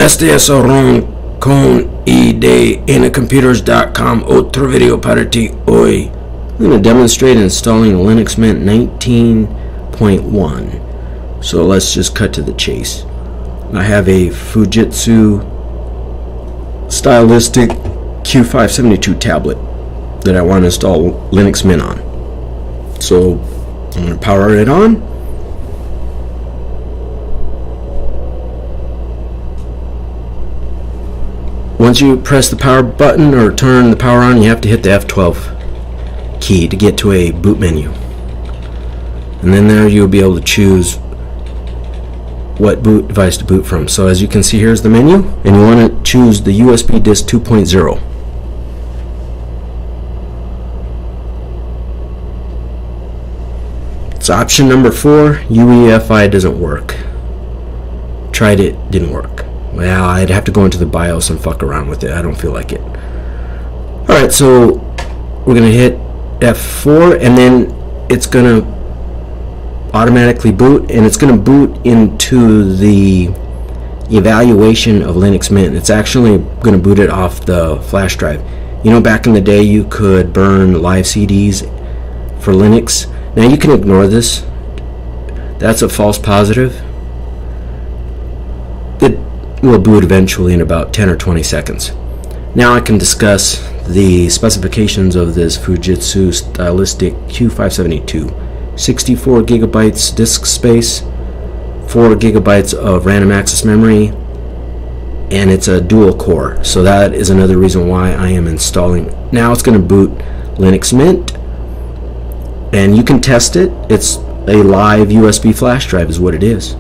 Este son con de computers.com otro video para ti hoy. I'm going to demonstrate installing Linux Mint 19.1. So let's just cut to the chase. I have a Fujitsu Stylistic Q572 tablet that I want to install Linux Mint on. So I'm going to power it on. Once you press the power button or turn the power on, you have to hit the F12 key to get to a boot menu. And then there you'll be able to choose what boot device to boot from. So as you can see, here's the menu, and you want to choose the USB disk 2.0. It's option number 4. UEFI doesn't work. Tried it, didn't work. Well, I'd have to go into the BIOS and fuck around with it. I don't feel like it. Alright, so we're going to hit F4, and then it's going to automatically boot, and it's going to boot into the evaluation of Linux Mint. It's actually going to boot it off the flash drive. You know, back in the day you could burn live CDs for Linux. Now you can ignore this. That's a false positive. It will boot eventually in about 10 or 20 seconds. Now I can discuss the specifications of this Fujitsu Stylistic Q572. 64 gigabytes disk space, 4 gigabytes of random access memory, and it's a dual core. So that is another reason why I am installing. Now it's going to boot Linux Mint, and you can test it. It's a live USB flash drive is what it is.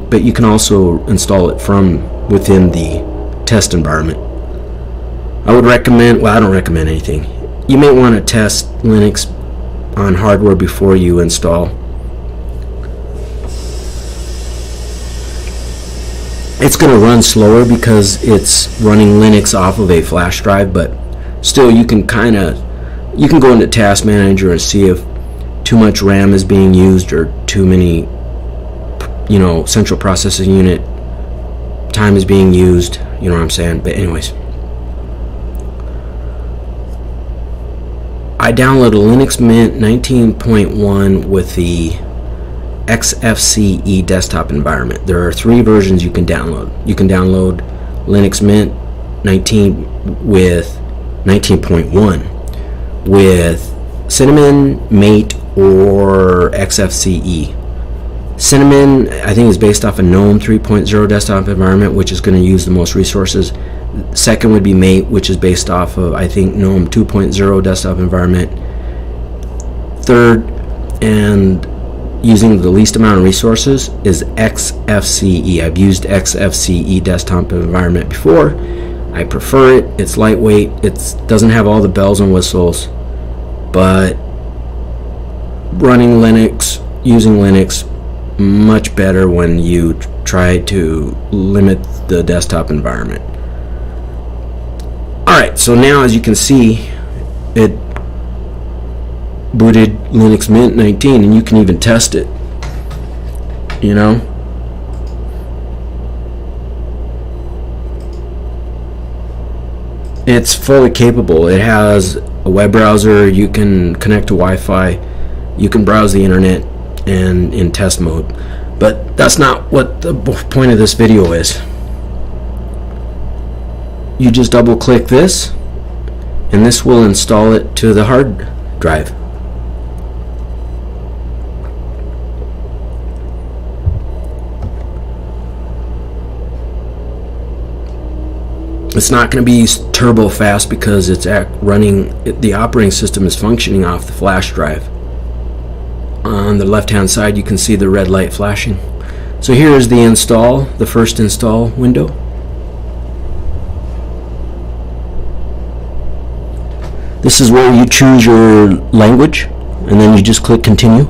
But you can also install it from within the test environment. I would recommend, well, I don't recommend anything. You may want to test Linux on hardware before you install. It's going to run slower because it's running Linux off of a flash drive, but still you can go into Task Manager and see if too much RAM is being used or too many, central processing unit time is being used. You know what I'm saying? But anyways, I downloaded Linux Mint 19.1 with the XFCE desktop environment. There are 3 versions you can download. You can download Linux Mint 19 with 19.1 with Cinnamon, Mate, or XFCE. Cinnamon, I think, is based off a GNOME 3.0 desktop environment, which is going to use the most resources. Second would be Mate, which is based off of, I think, GNOME 2.0 desktop environment. Third, and using the least amount of resources, is XFCE. I've used XFCE desktop environment before. I prefer it. It's lightweight. It doesn't have all the bells and whistles, but running Linux, using Linux, much better when you try to limit the desktop environment. Alright, so now as you can see, it booted Linux Mint 19, and you can even test it. It's fully capable. It has a web browser. You can connect to Wi-Fi. You can browse the internet and in test mode. But that's not what the point of this video is. You just double click this, and this will install it to the hard drive. It's not going to be turbo fast because it's the operating system is functioning off the flash drive. On the left hand side you can see the red light flashing. So here is the first install window. This is where you choose your language, and then you just click continue.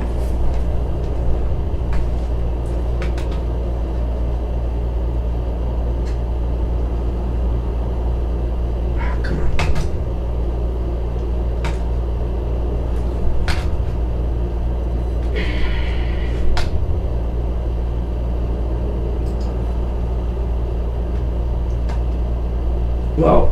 Well,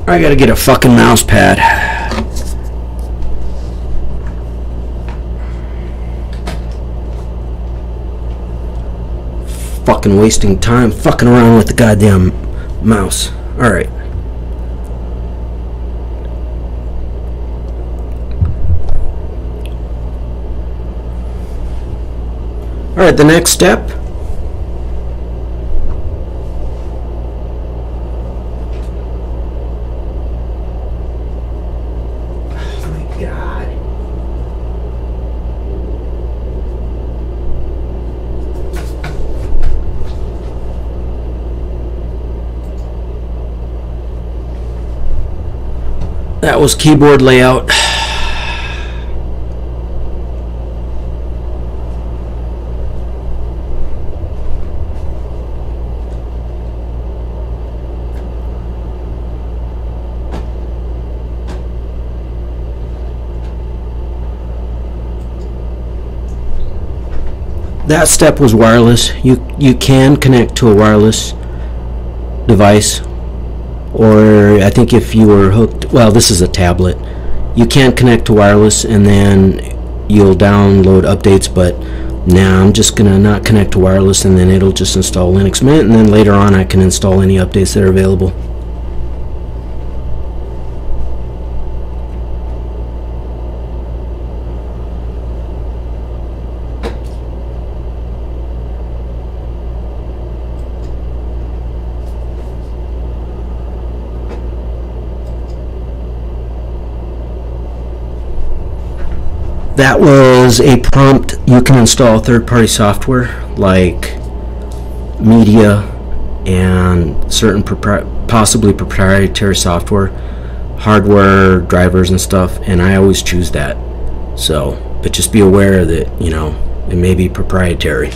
I gotta get a fucking mouse pad. Fucking wasting time fucking around with the goddamn mouse. Alright. Alright, the next step. Oh my God. That was keyboard layout. That step was wireless. You can connect to a wireless device, or I think if you were hooked, well, this is a tablet, you can connect to wireless and then you'll download updates, but now I'm just gonna not connect to wireless, and then it'll just install Linux Mint, and then later on I can install any updates that are available. That was a prompt. You can install third-party software like media and certain possibly proprietary software, hardware, drivers and stuff, and I always choose that. So, but just be aware that, you know, it may be proprietary.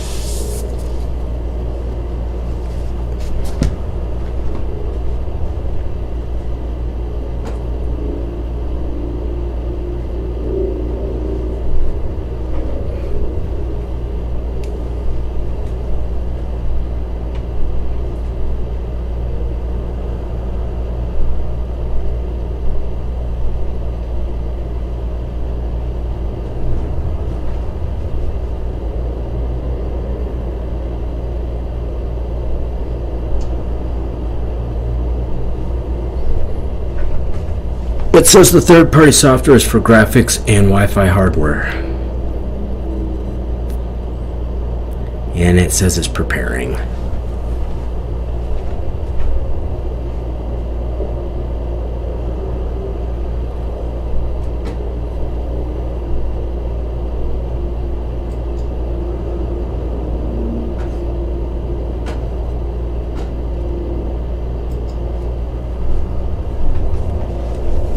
It says the third-party software is for graphics and Wi-Fi hardware. And it says it's preparing.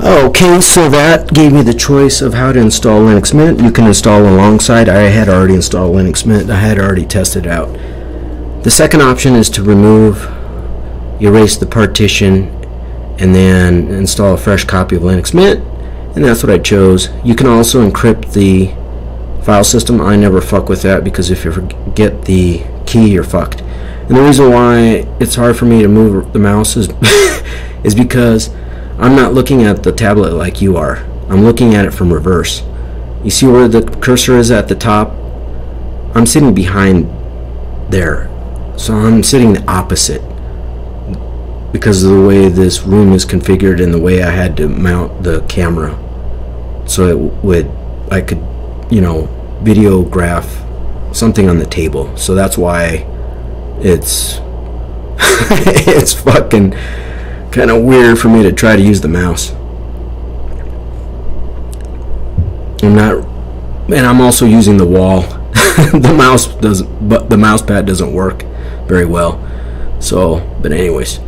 Okay, so that gave me the choice of how to install Linux Mint. You can install alongside. I had already installed Linux Mint. I had already tested it out. The second option is to erase the partition, and then install a fresh copy of Linux Mint, and that's what I chose. You can also encrypt the file system. I never fuck with that, because if you forget the key, you're fucked. And the reason why it's hard for me to move the mouse is, is because I'm not looking at the tablet like you are. I'm looking at it from reverse. You see where the cursor is at the top? I'm sitting behind there. So I'm sitting the opposite, because of the way this room is configured and the way I had to mount the camera. So I could, you know, videograph something on the table. So that's why it's it's fucking kind of weird for me to try to use the mouse. I'm also using the wall. The mouse pad doesn't work very well. So, but anyways.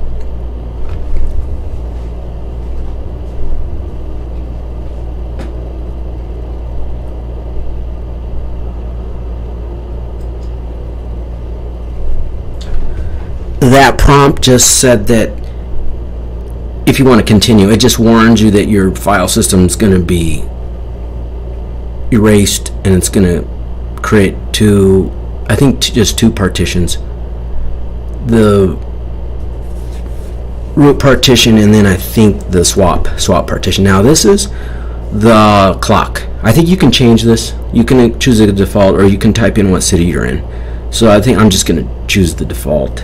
That prompt just said that if you want to continue, it just warns you that your file system is going to be erased, and it's going to create just two partitions. The root partition, and then I think the swap partition. Now this is the clock. I think you can change this. You can choose a default, or you can type in what city you're in. So I think I'm just going to choose the default,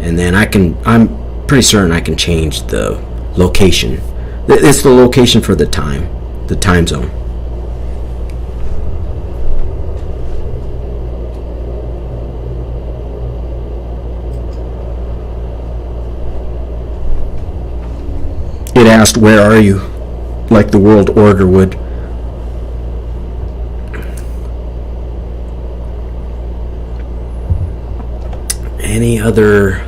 and then I'm pretty certain I can change the location. It's the location for the time zone. It asked, where are you? Like the world order would. Any other?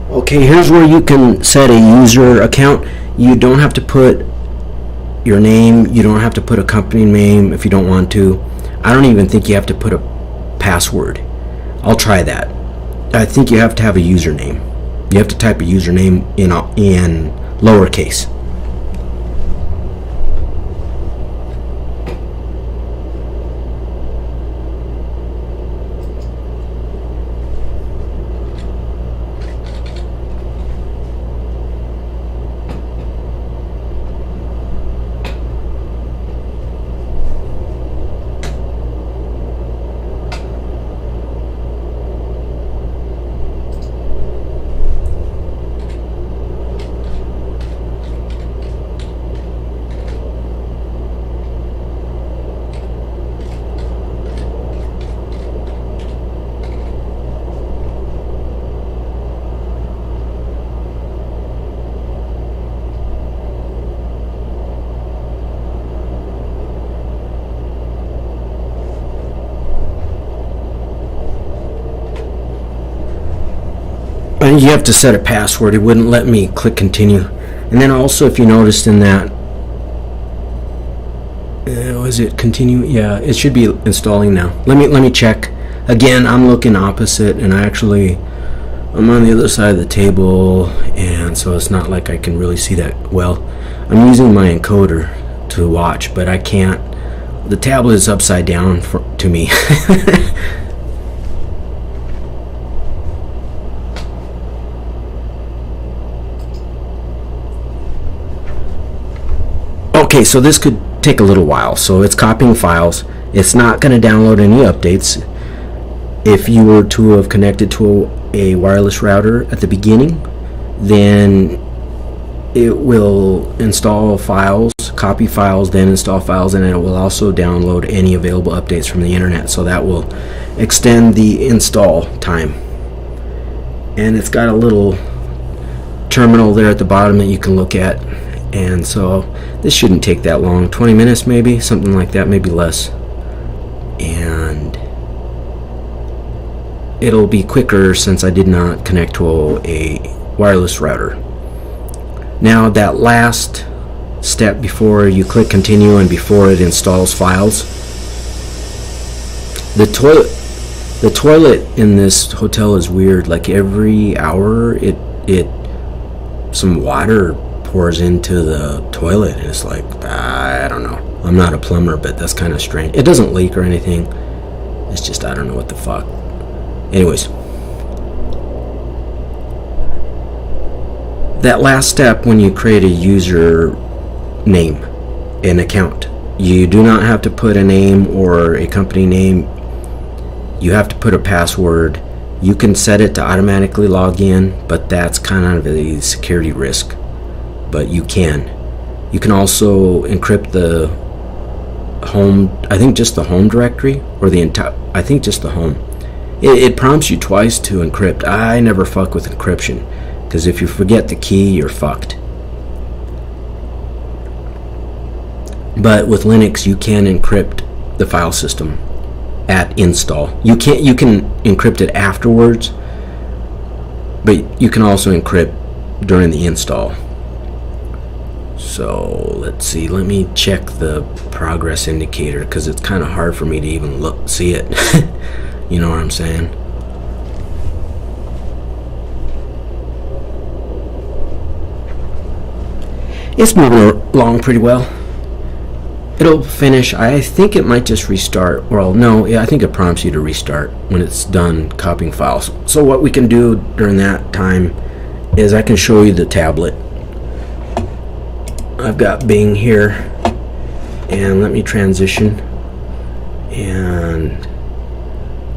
Okay, here's where you can set a user account. You don't have to put your name. You don't have to put a company name if you don't want to. I don't even think you have to put a password. I'll try that. I think you have to have a username. You have to type a username in lowercase. And you have to set a password. It wouldn't let me click continue. And then also, if you noticed in that, was it continue? Yeah, it should be installing now. Let me check. Again, I'm looking opposite, and I'm on the other side of the table, and so it's not like I can really see that well. I'm using my encoder to watch, but I can't. The tablet is upside down to me. Okay, so this could take a little while. So it's copying files. It's not going to download any updates. If you were to have connected to a wireless router at the beginning, then it will install files, copy files, then install files, and it will also download any available updates from the internet. So that will extend the install time. And it's got a little terminal there at the bottom that you can look at. And so this shouldn't take that long, 20 minutes maybe, something like that, maybe less. And it'll be quicker since I did not connect to a wireless router. Now that last step before you click continue and before it installs files, the toilet in this hotel is weird. Like every hour some water pours into the toilet, and it's like, I don't know. I'm not a plumber, but that's kind of strange. It doesn't leak or anything. It's just, I don't know what the fuck. Anyways, that last step when you create a user name, an account, you do not have to put a name or a company name. You have to put a password. You can set it to automatically log in, but that's kind of a security risk. But you can also encrypt the home, I think just the home directory, or I think just the home. It prompts you twice to encrypt. I never fuck with encryption, because if you forget the key, you're fucked. But with Linux, you can encrypt the file system at install. You can encrypt it afterwards, but you can also encrypt during the install. So let's see, let me check the progress indicator, because it's kind of hard for me to even see it. You know what I'm saying? It's moving along pretty well. It'll finish. I think it might just restart. Well, no, I think it prompts you to restart when it's done copying files. So what we can do during that time is I can show you the tablet. I've got Bing here, and let me transition, and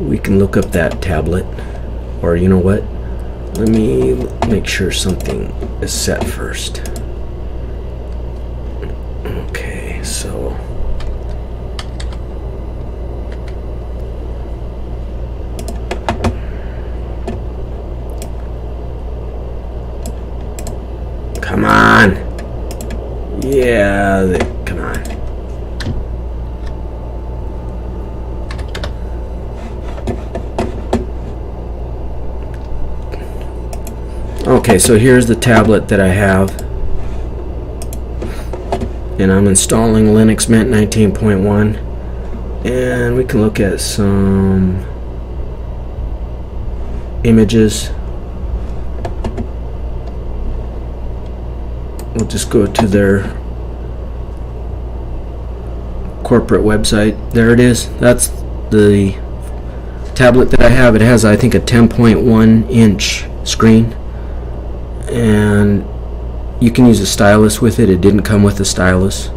we can look up that tablet. Or you know what? Let me make sure something is set first. Okay, so come on. Yeah, come on. Okay, so here's the tablet that I have, and I'm installing Linux Mint 19.1, and we can look at some images. We'll just go to their corporate website. There it is. That's the tablet that I have. It has, I think, a 10.1 inch screen, and you can use a stylus with it. It didn't come with a stylus.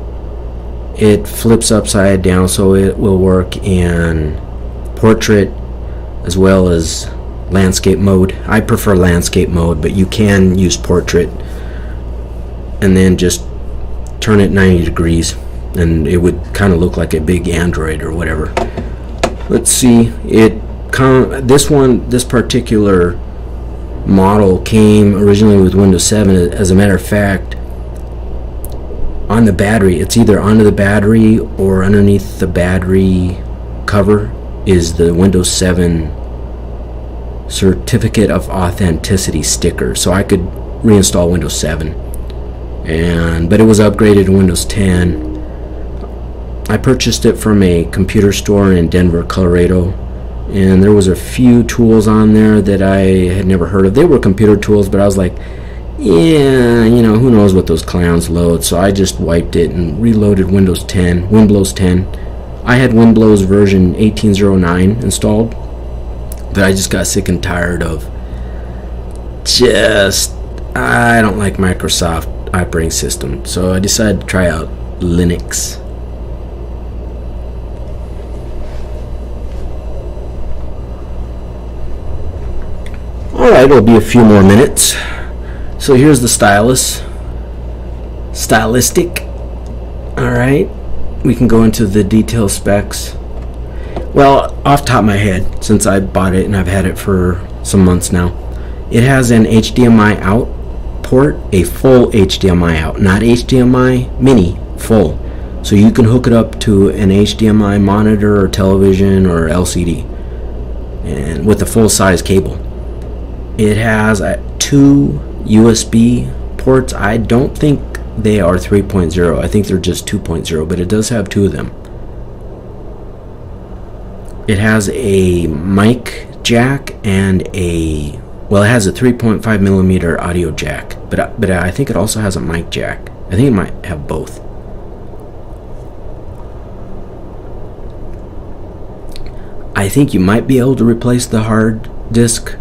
It flips upside down, so it will work in portrait as well as landscape mode. I prefer landscape mode, but you can use portrait and then just turn it 90 degrees and it would kind of look like a big Android or whatever. Let's see, this particular model came originally with Windows 7. As a matter of fact, on the battery, it's either onto the battery or underneath the battery cover is the Windows 7 Certificate of Authenticity sticker, so I could reinstall Windows 7, but it was upgraded to Windows 10. I purchased it from a computer store in Denver, Colorado, and there was a few tools on there that I had never heard of. They were computer tools, but I was like, yeah, who knows what those clowns load. So I just wiped it and reloaded Windows 10, Winblows 10. I had Winblows version 1809 installed, but I just got sick and tired of I don't like Microsoft operating system. So I decided to try out Linux. Alright, it'll be a few more minutes. So here's the stylus. Stylistic. Alright, we can go into the detail specs. Well, off the top of my head, since I bought it and I've had it for some months now, it has an HDMI out port, a full HDMI out, not HDMI mini, full. So you can hook it up to an HDMI monitor or television or LCD, and with a full-size cable. It has 2 USB ports. I don't think they are 3.0. I think they're just 2.0, but it does have 2 of them. It has a mic jack and it has a 3.5 millimeter audio jack, but I think it also has a mic jack. I think it might have both. I think you might be able to replace the hard disk.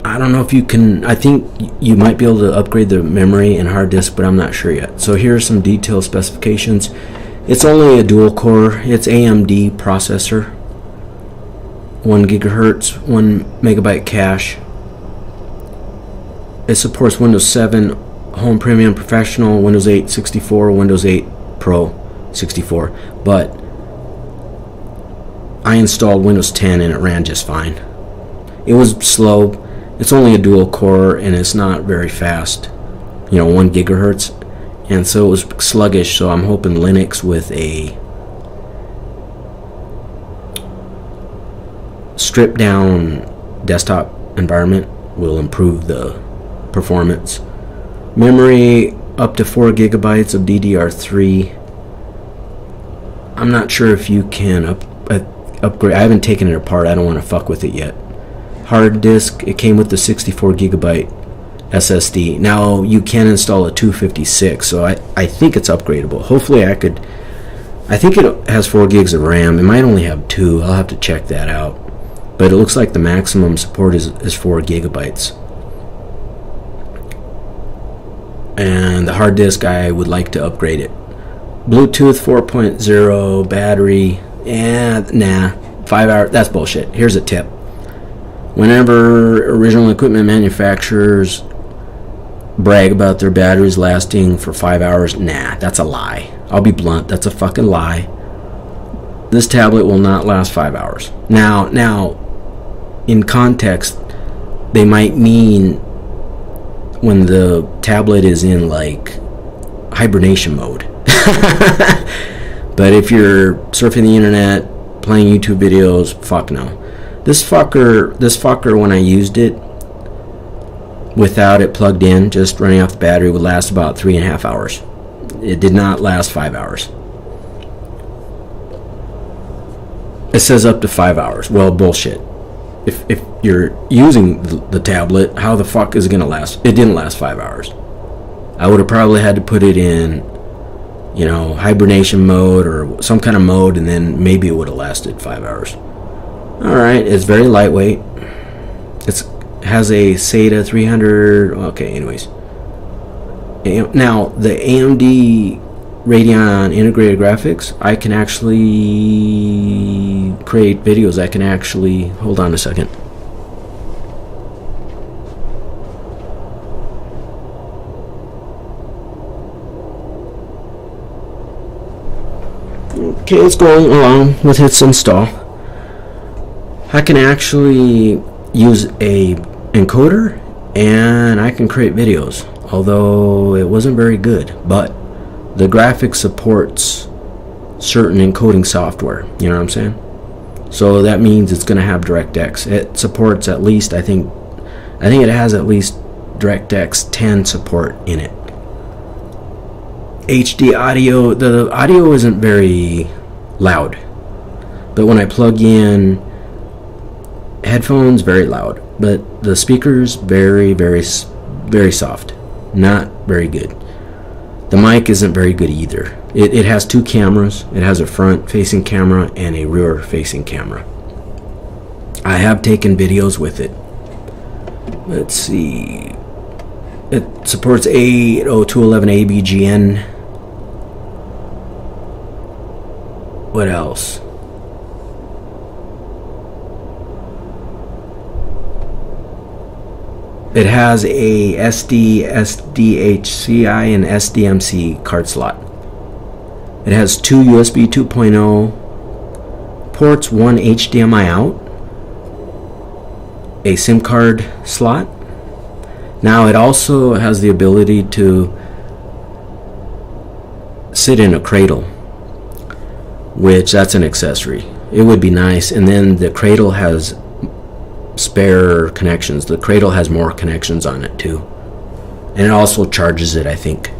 I don't know if you can. I think you might be able to upgrade the memory and hard disk, but I'm not sure yet. So here are some detailed specifications. It's only a dual core. It's AMD processor, 1 gigahertz, 1 megabyte cache. It supports Windows 7 Home Premium Professional, Windows 8 64, Windows 8 Pro 64, but I installed Windows 10 and it ran just fine. It was slow. It's only a dual core and it's not very fast, 1 gigahertz, and so it was sluggish. So I'm hoping Linux with a stripped down desktop environment will improve the performance. Memory up to 4 gigabytes of DDR3. I'm not sure if you can upgrade. I haven't taken it apart. I don't want to fuck with it yet. Hard disk, it came with the 64 gigabyte SSD. Now you can install a 256, so I think it's upgradable. Hopefully I think it has 4 gigs of RAM. It might only have 2. I'll have to check that out. But it looks like the maximum support is 4 gigabytes. And the hard disk, I would like to upgrade it. Bluetooth 4.0, battery, nah, 5 hours, that's bullshit. Here's a tip. Whenever original equipment manufacturers brag about their batteries lasting for 5 hours, nah, that's a lie. I'll be blunt, that's a fucking lie. This tablet will not last 5 hours. Now, in context, they might mean when the tablet is in like hibernation mode. But if you're surfing the internet, playing YouTube videos, fuck no. This fucker, when I used it without it plugged in, just running off the battery, would last about 3.5 hours. It did not last 5 hours. It says up to 5 hours. Well, bullshit. If you're using the tablet, how the fuck is it gonna last? It didn't last 5 hours. I would have probably had to put it in, hibernation mode or some kind of mode, and then maybe it would have lasted 5 hours. Alright, it's very lightweight. It has a SATA 300. Okay, anyways. Now, the AMD Radeon integrated graphics, I can actually create videos. I can actually, hold on a second. Okay, it's going along with its install. I can actually use a encoder and I can create videos, although it wasn't very good, but the graphics supports certain encoding software, you know what I'm saying? So that means it's going to have DirectX. It supports at least, I think it has at least DirectX 10 support in it. HD audio, the audio isn't very loud, but when I plug in headphones, very loud, but the speakers very, very, very soft, not very good. The mic isn't very good either. It has 2 cameras. It has a front-facing camera and a rear-facing camera. I have taken videos with it. Let's see. It supports 802.11 ABGN. What else? It has a SD, SDHCI, and SDMC card slot. It has 2 USB 2.0 ports, 1 HDMI out, a SIM card slot. Now it also has the ability to sit in a cradle, which that's an accessory. It would be nice. And then the cradle has spare connections. The cradle has more connections on it too, and it also charges it, I think.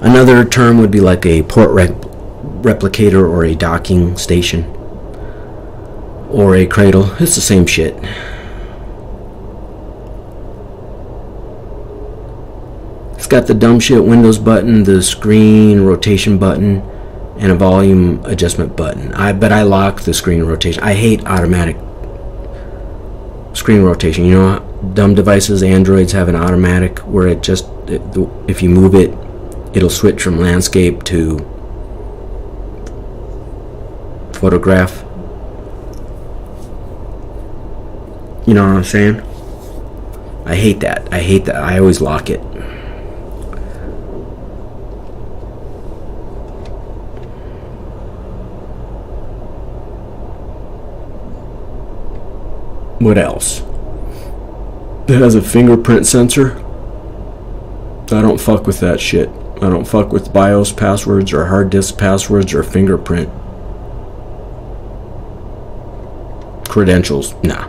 Another term would be like a port replicator or a docking station or a cradle. It's the same shit. It's got the dumb shit Windows button, the screen rotation button, and a volume adjustment button. But I lock the screen rotation. I hate automatic screen rotation. You know, dumb devices, Androids have an automatic where if you move it, it'll switch from landscape to photograph. You know what I'm saying? I hate that. I always lock it. What else? It has a fingerprint sensor. I don't fuck with that shit. I don't fuck with BIOS passwords or hard disk passwords or fingerprint credentials. Nah,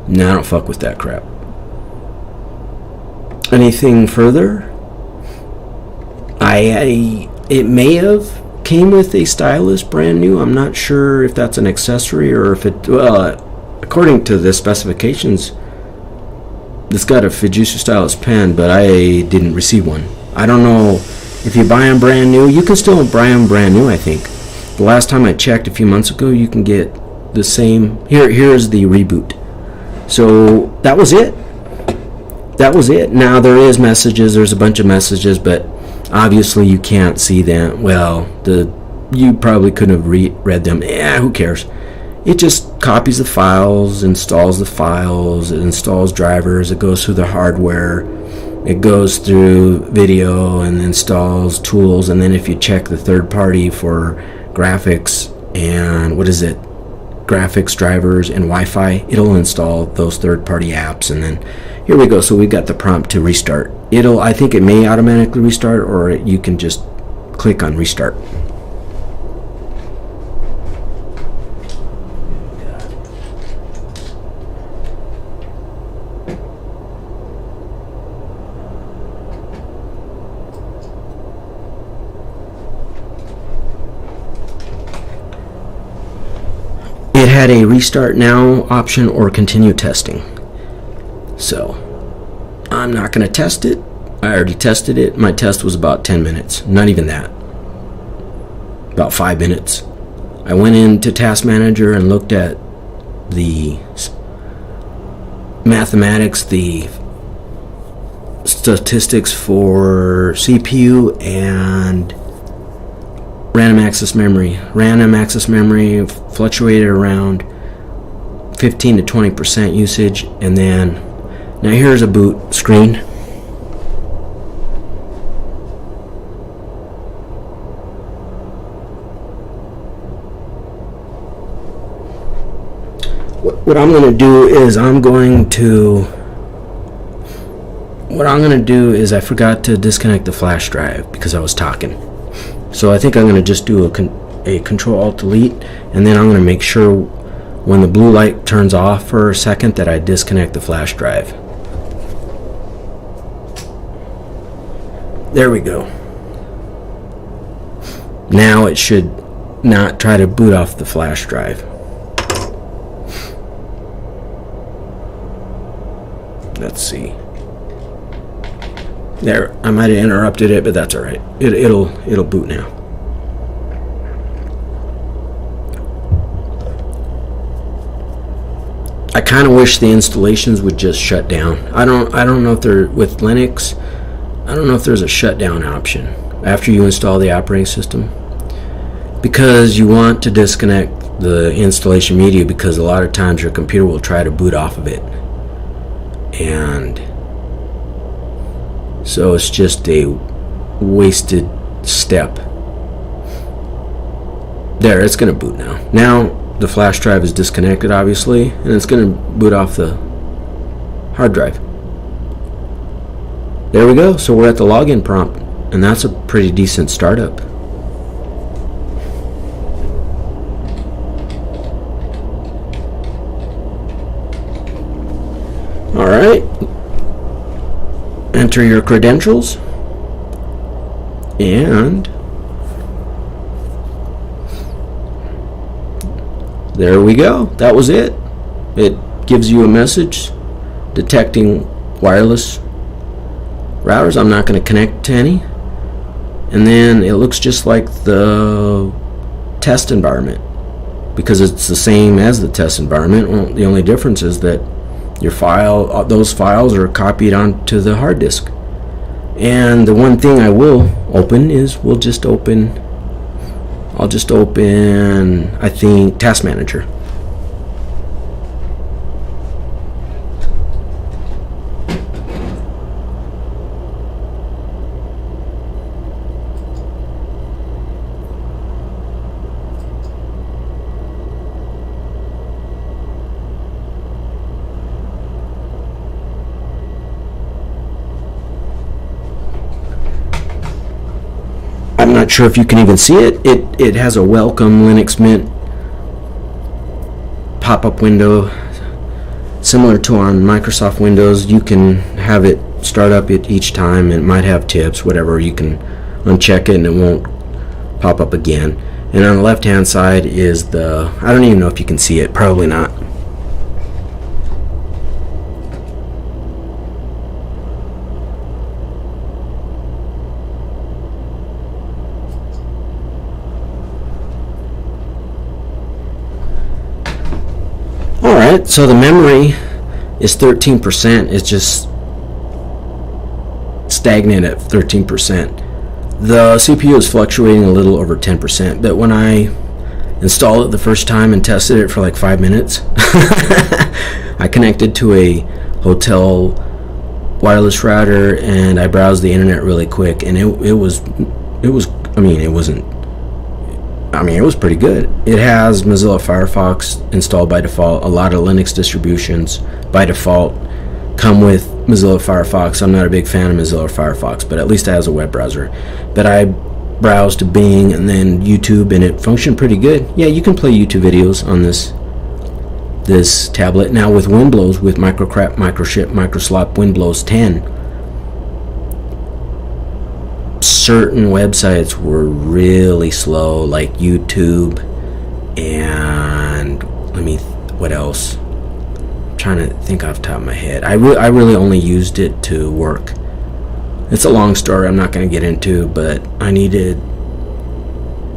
I don't fuck with that crap. Anything further? It may have came with a stylus brand new. I'm not sure if that's an accessory or if it, according to the specifications, It's got a Fujitsu stylus pen, but I didn't receive one. I don't know if you buy them brand new. You can still buy them brand new, I think. The last time I checked a few months ago, you can get the same. Here's the reboot. So that was it. Now there is messages. There's a bunch of messages, but obviously you can't see them. Well, you probably couldn't have read them. Who cares? It just copies the files, installs the files, it installs drivers, it goes through the hardware, it goes through video and installs tools, and then if you check the third party for graphics and graphics drivers and Wi-Fi, it'll install those third party apps, and then here we go. So we've got the prompt to restart. I think it may automatically restart, or you can just click on restart. It had a restart now option or continue testing. So I'm not going to test it. I already tested it. My test was about 10 minutes. Not even that. About 5 minutes. I went into Task Manager and looked at the mathematics, the statistics for CPU and random access memory. Random access memory fluctuated around 15 to 20% usage, and then now here's a boot screen. What I'm going to do is I forgot to disconnect the flash drive because I was talking. So I think I'm going to just do a Control-Alt-Delete, and then I'm going to make sure when the blue light turns off for a second that I disconnect the flash drive. There we go. Now it should not try to boot off the flash drive. Let's see. There, I might have interrupted it, but that's all right. It'll boot now. I kind of wish the installations would just shut down. I don't know if they're with Linux. I don't know if there's a shutdown option after you install the operating system, because you want to disconnect the installation media, because a lot of times your computer will try to boot off of it, and so it's just a wasted step. There, it's going to boot now. Now the flash drive is disconnected, obviously, and it's going to boot off the hard drive. There we go. So we're at the login prompt, and that's a pretty decent startup. All right. Enter your credentials, and there we go. That was it. It gives you a message detecting wireless routers. I'm not going to connect to any. And then it looks just like the test environment, because it's the same as the test environment. Well, the only difference is that those files are copied onto the hard disk. And the one thing I will open is I'll just open I think Task Manager. I'm not sure if you can even see it. It has a welcome Linux Mint pop-up window similar to on Microsoft Windows. You can have it start up each time. It might have tips, whatever. You can uncheck it and it won't pop up again. And on the left hand side is I don't even know if you can see it, probably not. Alright, so the memory is 13%. It's just stagnant at 13%. The CPU is fluctuating a little over 10%, but when I installed it the first time and tested it for like 5 minutes, I connected to a hotel wireless router and I browsed the internet really quick, and it was pretty good. It has Mozilla Firefox installed by default. A lot of Linux distributions by default come with Mozilla Firefox. I'm not a big fan of Mozilla Firefox, but at least it has a web browser. But I browsed to Bing and then YouTube, and it functioned pretty good. Yeah, you can play YouTube videos on this tablet. Now with Windblows, with Microcrap, Microship, Microslop, Windblows 10, certain websites were really slow, like YouTube, and what else? I'm trying to think off the top of my head. I really only used it to work. It's a long story I'm not going to get into, but I needed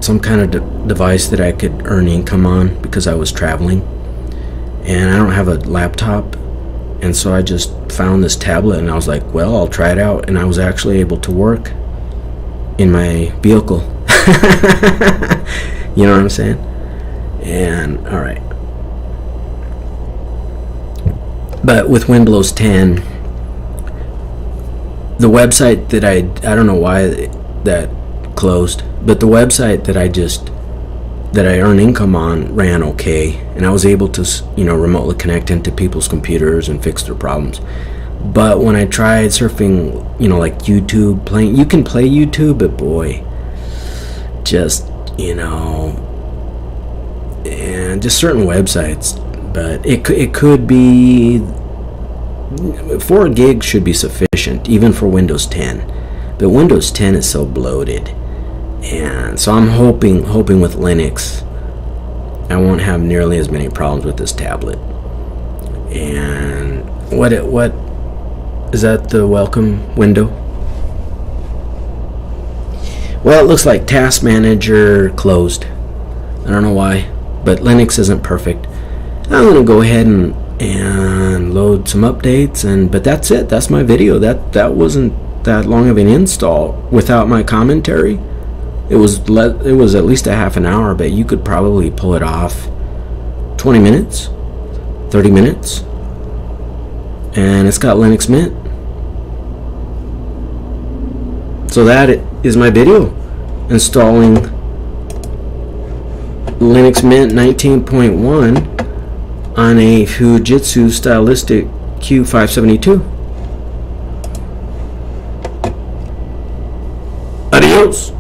some kind of device that I could earn income on because I was traveling, and I don't have a laptop, and so I just found this tablet and I was like, well, I'll try it out, and I was actually able to work in my vehicle. You know what I'm saying? And alright, but with Windows 10, the website that I don't know why that closed, but the website that I earn income on ran okay, and I was able to remotely connect into people's computers and fix their problems. But when I tried surfing, like YouTube, you can play YouTube, but boy, and just certain websites. But it could be 4 gigs should be sufficient, even for Windows 10. But Windows 10 is so bloated, and so I'm hoping with Linux, I won't have nearly as many problems with this tablet. And what is that, the welcome window? Well, it looks like Task Manager closed. I don't know why, but Linux isn't perfect. I'm going to go ahead and load some updates, but that's it. That's my video. That wasn't that long of an install without my commentary. It was at least a half an hour, but you could probably pull it off 20 minutes, 30 minutes. And it's got Linux Mint. So that is my video installing Linux Mint 19.1 on a Fujitsu Stylistic Q572. Adios.